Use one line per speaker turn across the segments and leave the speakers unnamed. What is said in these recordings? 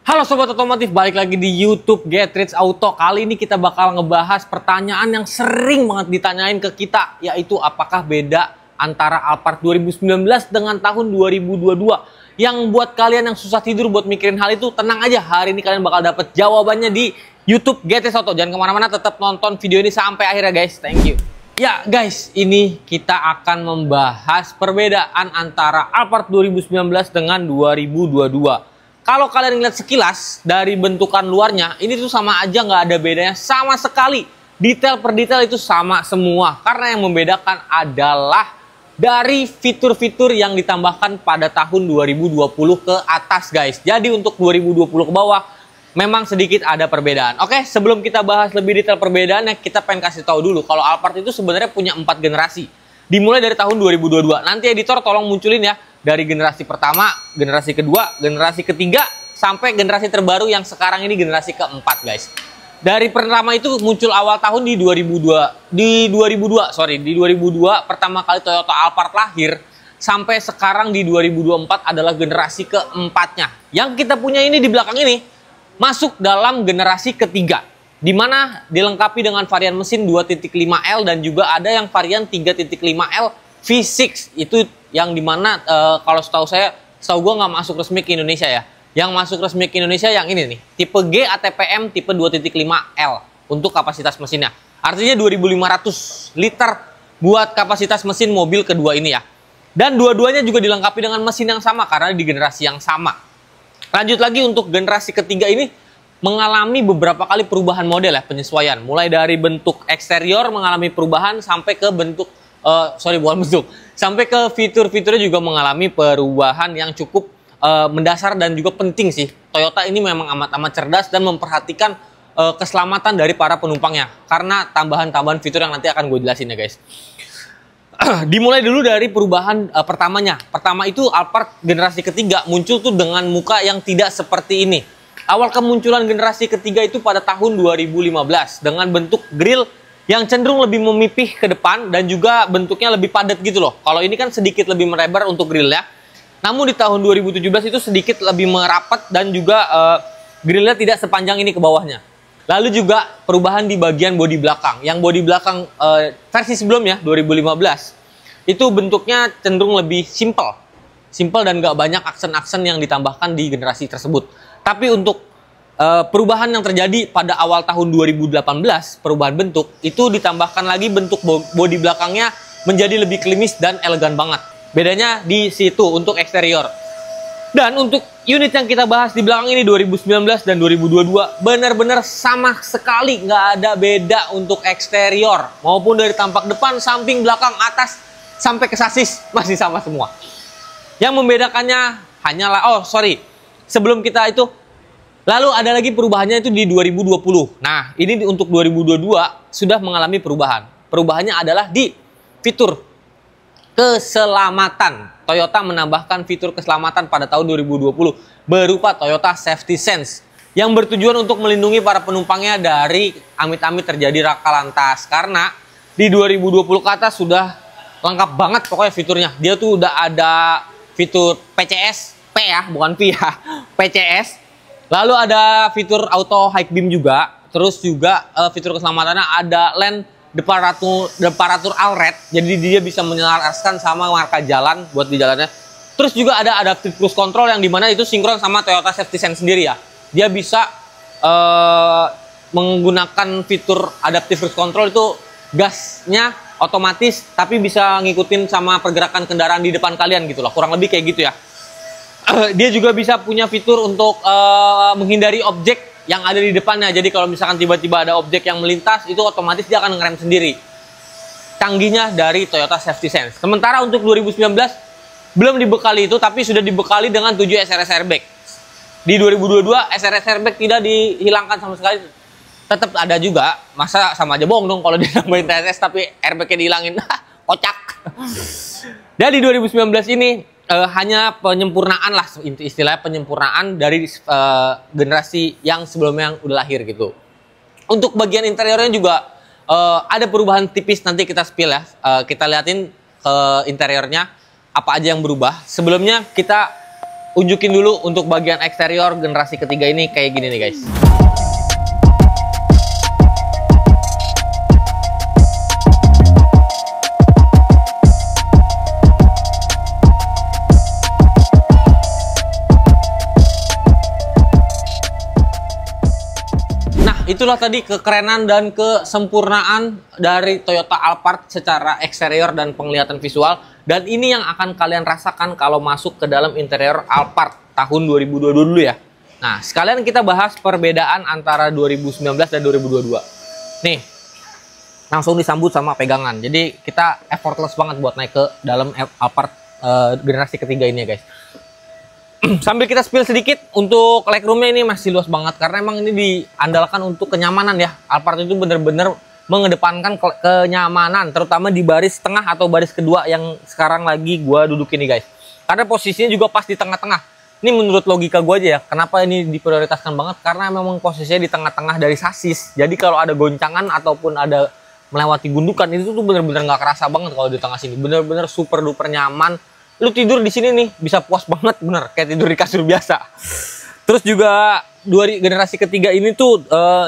Halo Sobat Otomotif, balik lagi di YouTube Get Rich Auto. Kali ini kita bakal ngebahas pertanyaan yang sering banget ditanyain ke kita, yaitu apakah beda antara Alphard 2019 dengan tahun 2022. Yang buat kalian yang susah tidur buat mikirin hal itu, tenang aja, hari ini kalian bakal dapet jawabannya di YouTube Get Rich Auto. Jangan kemana-mana, tetap nonton video ini sampai akhir ya guys. Thank you. Ya guys, ini kita akan membahas perbedaan antara Alphard 2019 dengan 2022. Kalau kalian lihat sekilas dari bentukan luarnya, ini tuh sama aja, nggak ada bedanya sama sekali. Detail per detail itu sama semua. Karena yang membedakan adalah dari fitur-fitur yang ditambahkan pada tahun 2020 ke atas guys. Jadi untuk 2020 ke bawah memang sedikit ada perbedaan. Oke, sebelum kita bahas lebih detail perbedaannya, kita pengen kasih tahu dulu kalau Alphard itu sebenarnya punya 4 generasi. Dimulai dari tahun 2022. Nanti editor tolong munculin ya. Dari generasi pertama, generasi kedua, generasi ketiga, sampai generasi terbaru yang sekarang ini generasi keempat guys. Dari pertama itu muncul awal tahun di 2002 pertama kali Toyota Alphard lahir, sampai sekarang di 2024 adalah generasi keempatnya. Yang kita punya ini di belakang ini masuk dalam generasi ketiga, di mana dilengkapi dengan varian mesin 2.5L dan juga ada yang varian 3.5L V6. Itu yang dimana kalau setahu gue nggak masuk resmi ke Indonesia ya. Yang masuk resmi ke Indonesia yang ini nih, tipe G ATPM tipe 2.5L untuk kapasitas mesinnya. Artinya 2.500 liter buat kapasitas mesin mobil kedua ini ya. Dan dua-duanya juga dilengkapi dengan mesin yang sama karena di generasi yang sama. Lanjut lagi untuk generasi ketiga ini mengalami beberapa kali perubahan model ya, penyesuaian. Mulai dari bentuk eksterior mengalami perubahan sampai ke bentuk sampai ke fitur-fiturnya juga mengalami perubahan yang cukup mendasar dan juga penting sih. Toyota ini memang amat-amat cerdas dan memperhatikan keselamatan dari para penumpangnya karena tambahan-tambahan fitur yang nanti akan gue jelasin ya guys. Dimulai dulu dari perubahan pertamanya. Pertama itu Alphard generasi ketiga muncul tuh dengan muka yang tidak seperti ini. Awal kemunculan generasi ketiga itu pada tahun 2015 dengan bentuk grill yang cenderung lebih memipih ke depan dan juga bentuknya lebih padat gitu loh. Kalau ini kan sedikit lebih melebar untuk grillnya. Namun di tahun 2017 itu sedikit lebih merapat dan juga grillnya tidak sepanjang ini ke bawahnya. Lalu juga perubahan di bagian bodi belakang. Yang bodi belakang versi sebelumnya 2015 itu bentuknya cenderung lebih simple dan gak banyak aksen-aksen yang ditambahkan di generasi tersebut. Tapi untuk perubahan yang terjadi pada awal tahun 2018, perubahan bentuk, itu ditambahkan lagi bentuk bodi belakangnya menjadi lebih klimis dan elegan banget. Bedanya di situ untuk eksterior. Dan untuk unit yang kita bahas di belakang ini 2019 dan 2022 benar-benar sama sekali, nggak ada beda untuk eksterior. Maupun dari tampak depan, samping, belakang, atas, sampai ke sasis masih sama semua. Yang membedakannya hanyalah, sebelum kita itu, lalu ada lagi perubahannya itu di 2020. Nah, ini untuk 2022 sudah mengalami perubahan. Perubahannya adalah di fitur keselamatan. Toyota menambahkan fitur keselamatan pada tahun 2020 berupa Toyota Safety Sense yang bertujuan untuk melindungi para penumpangnya dari amit-amit terjadi laka lantas. Karena di 2020 ke atas sudah lengkap banget pokoknya fiturnya. Dia tuh udah ada fitur PCS, P ya, bukan P ya, PCS. Lalu ada fitur auto high beam juga, terus juga fitur keselamatannya ada lane departure all red, jadi dia bisa menyelaraskan sama marka jalan buat di jalannya. Terus juga ada adaptive cruise control yang dimana itu sinkron sama Toyota Safety Sense sendiri ya. Dia bisa menggunakan fitur adaptive cruise control itu gasnya otomatis, tapi bisa ngikutin sama pergerakan kendaraan di depan kalian gitu loh, kurang lebih kayak gitu ya. Dia juga bisa punya fitur untuk menghindari objek yang ada di depannya. Jadi kalau misalkan tiba-tiba ada objek yang melintas, itu otomatis dia akan ngerem sendiri. Canggihnya dari Toyota Safety Sense. Sementara untuk 2019 belum dibekali itu, tapi sudah dibekali dengan 7 SRS airbag. Di 2022 SRS airbag tidak dihilangkan sama sekali. Tetap ada juga. Masa sama aja bohong dong kalau dia nambahin TSS tapi airbagnya dihilangin. Kocak. Dan di 2019 ini hanya penyempurnaan lah, istilahnya penyempurnaan dari generasi yang sebelumnya yang udah lahir gitu. Untuk bagian interiornya juga ada perubahan tipis, nanti kita spill ya. Kita liatin ke interiornya apa aja yang berubah. Sebelumnya kita unjukin dulu untuk bagian eksterior generasi ketiga ini kayak gini nih guys. Itulah tadi kekerenan dan kesempurnaan dari Toyota Alphard secara eksterior dan penglihatan visual. Dan ini yang akan kalian rasakan kalau masuk ke dalam interior Alphard tahun 2022 dulu ya. Nah, sekalian kita bahas perbedaan antara 2019 dan 2022. Nih, langsung disambut sama pegangan. Jadi kita effortless banget buat naik ke dalam Alphard generasi ketiga ini ya guys. Sambil kita spill sedikit, untuk legroomnya ini masih luas banget karena emang ini diandalkan untuk kenyamanan ya. Alphard itu bener-bener mengedepankan kenyamanan, terutama di baris tengah atau baris kedua yang sekarang lagi gua dudukin nih guys. Karena posisinya juga pas di tengah-tengah. Ini menurut logika gua aja ya, kenapa ini diprioritaskan banget, karena memang posisinya di tengah-tengah dari sasis. Jadi kalau ada goncangan ataupun ada melewati gundukan, itu tuh bener-bener nggak kerasa banget kalau di tengah sini. Bener-bener super duper nyaman. Lu tidur di sini nih bisa puas banget, bener kayak tidur di kasur biasa. Terus juga generasi ketiga ini tuh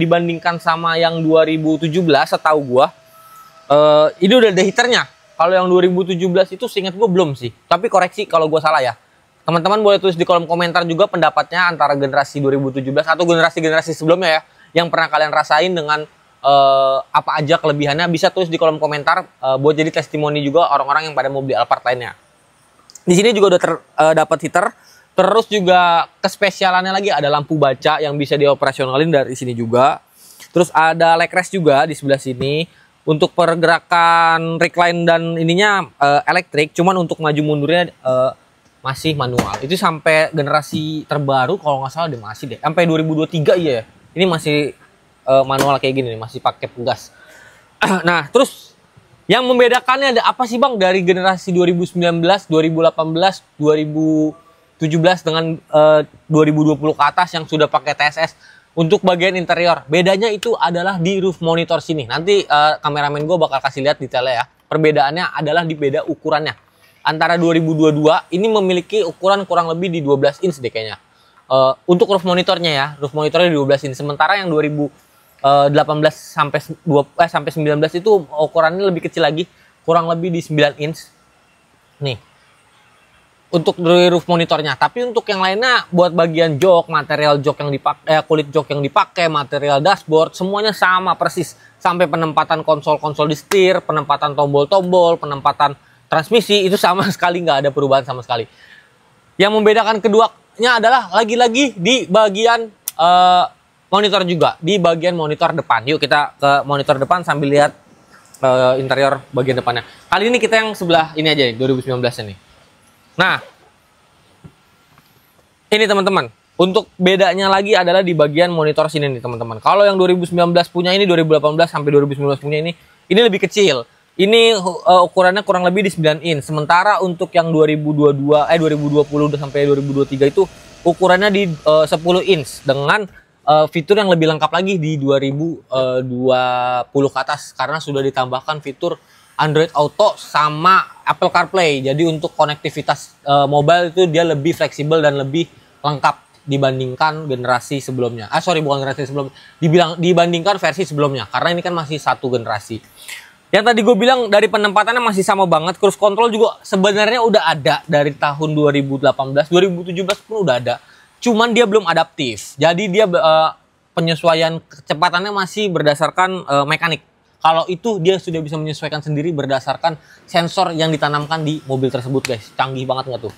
dibandingkan sama yang 2017 setahu gua ini udah ada heaternya. Kalau yang 2017 itu seingat gua belum sih, tapi koreksi kalau gua salah ya. Teman-teman boleh tulis di kolom komentar juga pendapatnya antara generasi 2017 atau generasi-generasi sebelumnya ya, yang pernah kalian rasain dengan apa aja kelebihannya. Bisa tulis di kolom komentar buat jadi testimoni juga orang-orang yang pada mau beli Alphard lainnya. Di sini juga udah dapat heater. Terus juga kespesialannya lagi ada lampu baca yang bisa dioperasionalin dari sini juga. Terus ada leg rest juga di sebelah sini. Untuk pergerakan recline dan ininya elektrik, cuman untuk maju mundurnya masih manual. Itu sampai generasi terbaru kalau nggak salah masih deh. Sampai 2023 iya ya. Ini masih manual kayak gini nih, masih pakai pegas. Nah, terus yang membedakannya ada apa sih Bang dari generasi 2019, 2018, 2017 dengan 2020 ke atas yang sudah pakai TSS untuk bagian interior? Bedanya itu adalah di roof monitor sini. Nanti kameramen gue bakal kasih lihat detailnya ya. Perbedaannya adalah di beda ukurannya. Antara 2022 ini memiliki ukuran kurang lebih di 12 inch deh kayaknya. Untuk roof monitornya ya, roof monitornya di 12 inch. Sementara yang 18 sampai 19 itu ukurannya lebih kecil lagi, kurang lebih di 9 inch nih untuk roof monitornya. Tapi untuk yang lainnya buat bagian jok, material jok yang dipakai, kulit jok yang dipakai, material dashboard semuanya sama persis, sampai penempatan konsol-konsol di setir, penempatan tombol-tombol, penempatan transmisi itu sama sekali, nggak ada perubahan sama sekali. Yang membedakan keduanya adalah lagi-lagi di bagian monitor juga, di bagian monitor depan. Yuk kita ke monitor depan sambil lihat interior bagian depannya. Kali ini kita yang sebelah ini aja nih, 2019 ini. Nah, ini teman-teman. Untuk bedanya lagi adalah di bagian monitor sini nih teman-teman. Kalau yang 2019 punya ini, 2018 sampai 2019 punya ini lebih kecil. Ini ukurannya kurang lebih di 9 inch. Sementara untuk yang 2020 sampai 2023 itu ukurannya di 10 inch dengan fitur yang lebih lengkap lagi di 2020 ke atas karena sudah ditambahkan fitur Android Auto sama Apple CarPlay. Jadi untuk konektivitas mobile itu dia lebih fleksibel dan lebih lengkap dibandingkan generasi sebelumnya. Bukan generasi sebelumnya. Dibandingkan versi sebelumnya karena ini kan masih satu generasi. Yang tadi gue bilang dari penempatannya masih sama banget. Cruise control juga sebenarnya udah ada dari tahun 2018, 2017 pun udah ada. Cuman dia belum adaptif. Jadi dia penyesuaian kecepatannya masih berdasarkan mekanik. Kalau itu dia sudah bisa menyesuaikan sendiri berdasarkan sensor yang ditanamkan di mobil tersebut guys. Canggih banget nggak tuh?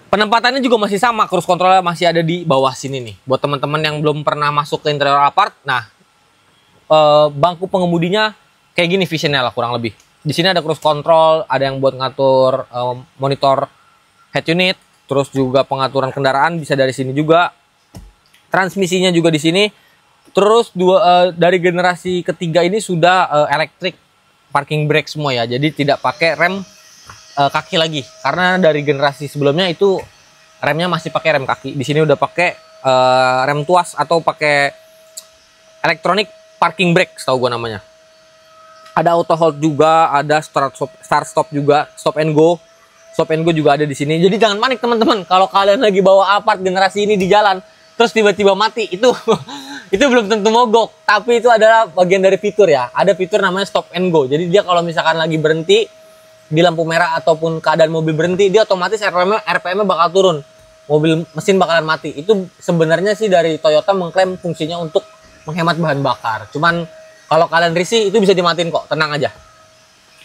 Penempatannya juga masih sama. Cruise controlnya masih ada di bawah sini nih. Buat teman-teman yang belum pernah masuk ke interior Alphard. Nah, bangku pengemudinya kayak gini visionnya lah kurang lebih. Di sini ada cruise control, ada yang buat ngatur monitor head unit. Terus juga pengaturan kendaraan bisa dari sini juga. Transmisinya juga di sini. Terus dari generasi ketiga ini sudah electric parking brake semua ya. Jadi tidak pakai rem kaki lagi. Karena dari generasi sebelumnya itu remnya masih pakai rem kaki. Di sini udah pakai rem tuas atau pakai electronic parking brake setahu gue namanya. Ada auto hold juga, ada start stop juga, stop and go. Stop and Go juga ada di sini. Jadi jangan panik teman-teman. Kalau kalian lagi bawa Alphard generasi ini di jalan, terus tiba-tiba mati, itu itu belum tentu mogok. Tapi itu adalah bagian dari fitur ya. Ada fitur namanya Stop and Go. Jadi dia kalau misalkan lagi berhenti di lampu merah ataupun keadaan mobil berhenti, dia otomatis RPM-nya bakal turun. Mobil mesin bakalan mati. Itu sebenarnya sih dari Toyota mengklaim fungsinya untuk menghemat bahan bakar. Cuman kalau kalian risih itu bisa dimatiin kok, tenang aja.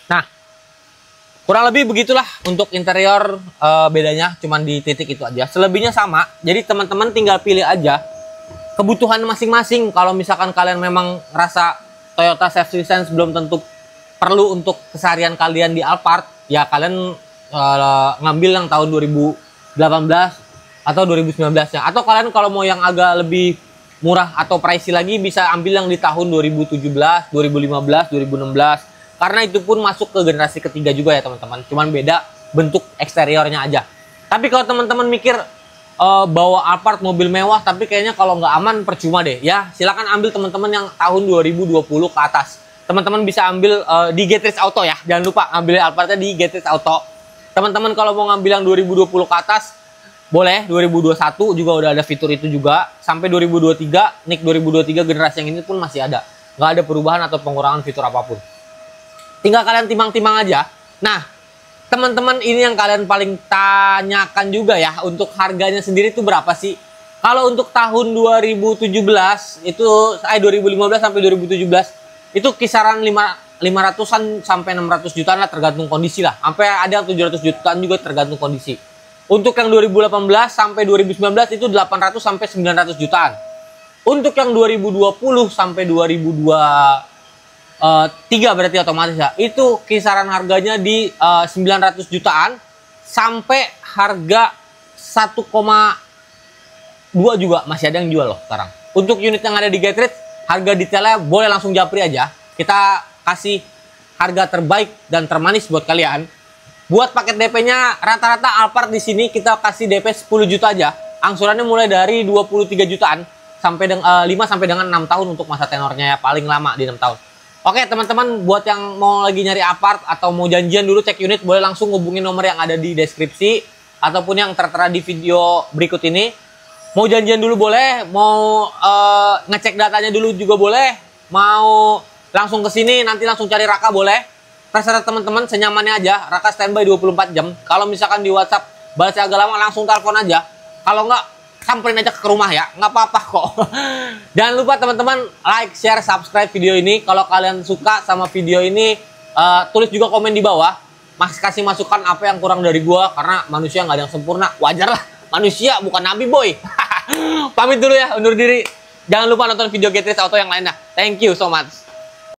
Nah, kurang lebih begitulah untuk interior, bedanya cuman di titik itu aja. Selebihnya sama. Jadi teman-teman tinggal pilih aja kebutuhan masing-masing. Kalau misalkan kalian memang rasa Toyota Safety Sense belum tentu perlu untuk keseharian kalian di Alphard, ya kalian ngambil yang tahun 2018 atau 2019 ya. Atau kalian kalau mau yang agak lebih murah atau pricey lagi bisa ambil yang di tahun 2017, 2015, 2016. Karena itu pun masuk ke generasi ketiga juga ya teman-teman. Cuman beda bentuk eksteriornya aja. Tapi kalau teman-teman mikir bawa Alphard mobil mewah tapi kayaknya kalau nggak aman percuma deh. Ya silakan ambil teman-teman yang tahun 2020 ke atas. Teman-teman bisa ambil di Getrich Auto ya. Jangan lupa ambil Alphardnya di Getrich Auto. Teman-teman kalau mau ngambil yang 2020 ke atas boleh. 2021 juga udah ada fitur itu juga. Sampai 2023, NIK 2023 generasi yang ini pun masih ada. Nggak ada perubahan atau pengurangan fitur apapun. Tinggal kalian timbang-timbang aja. Nah, teman-teman ini yang kalian paling tanyakan juga ya, untuk harganya sendiri itu berapa sih? Kalau untuk tahun 2017 itu 2015 sampai 2017 itu kisaran 500-an sampai 600 jutaan lah, tergantung kondisi lah. Sampai ada 700 jutaan juga tergantung kondisi. Untuk yang 2018 sampai 2019 itu 800 sampai 900 jutaan. Untuk yang 2020 sampai 2023 berarti otomatis ya, itu kisaran harganya di 900 jutaan sampai harga 1,2 juga masih ada yang jual loh sekarang. Untuk unit yang ada di Getrich, harga detailnya boleh langsung japri aja. Kita kasih harga terbaik dan termanis buat kalian. Buat paket DP-nya rata-rata Alphard di sini kita kasih DP 10 juta aja. Angsurannya mulai dari 23 jutaan sampai dengan 5 sampai dengan 6 tahun untuk masa tenornya ya, paling lama di 6 tahun. Oke teman-teman, buat yang mau lagi nyari Alphard atau mau janjian dulu cek unit, boleh langsung hubungin nomor yang ada di deskripsi ataupun yang tertera di video berikut ini. Mau janjian dulu boleh, mau ngecek datanya dulu juga boleh, mau langsung ke sini nanti langsung cari Raka boleh. Terserah teman-teman, senyamannya aja. Raka standby 24 jam. Kalau misalkan di WhatsApp balasnya agak lama, langsung telepon aja. Kalau enggak, samperin aja ke rumah ya, nggak apa-apa kok. Jangan lupa teman-teman like, share, subscribe video ini. Kalau kalian suka sama video ini, tulis juga komen di bawah. Mas kasih masukan apa yang kurang dari gua, karena manusia nggak ada yang sempurna. Wajar lah, manusia bukan nabi boy. Pamit dulu ya, undur diri. Jangan lupa nonton video Getrich Auto yang lainnya. Thank you so much.